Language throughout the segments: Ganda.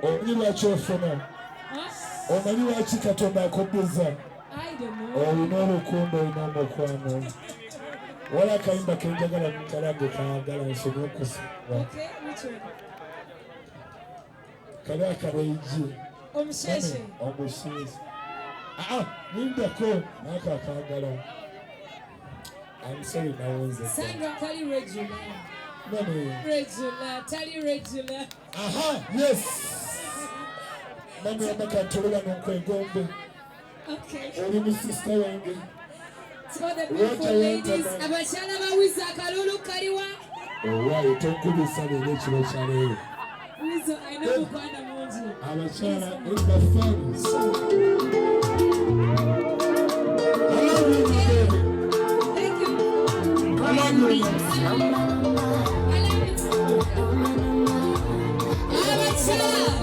omanyi lwaki ofuna omanyi lwaki Katonda akuddiza olina olukundo olina omukwano wala akayimba kenjagala mukalange kaagala nsomye okusimba kali akabeigi omusheshe nindako naako akaagala amusori nawonze sanga kali regular tali regular yes mami amakatolola n'okwegombe oli mu sisita wange so the beautiful ladies abakyala bawiza akalulu kaliwa owaayo tonkubisa leero ekiro kya leero wizo ayina mukwana mungi abakyala ebafans thank you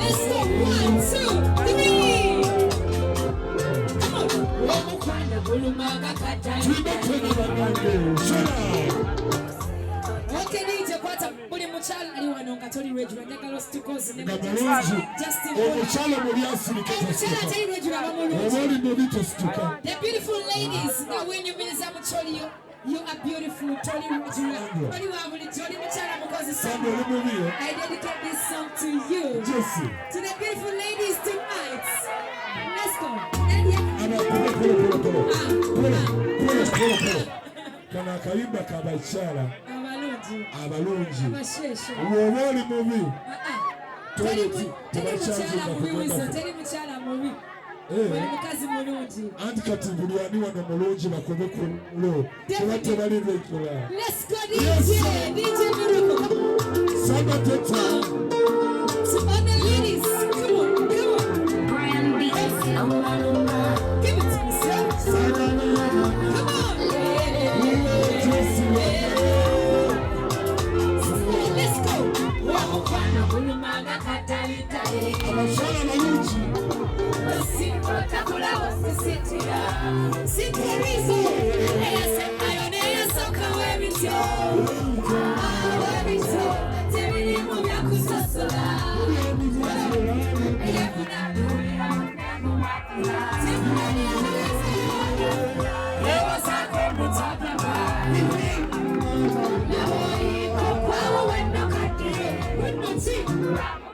let's go 1 2 3 okay DJ kwata buli mukyala ali wano nga toli regular njagala ositukozi ne omukyala muli asirika the beautiful ladies nga wenyumiriza mukyoli you are beautiful toli regular toli wabuli toli mukyala mukozi I dedicate this song to you to the beautiful ladies tonight. Let's go. kana akayimba kabakyala abalungi woba oli mubi teri mukyala mubi oli mukazi mulungi anti kati buli ani wano mulungi bakobe ku lo kuba tebali regular. Let's go DJ Miracle. Sabateta So all the ladies, come on. Brand beats. Give it to me, sir. Come on. Let's go. abashala balungi Let's go.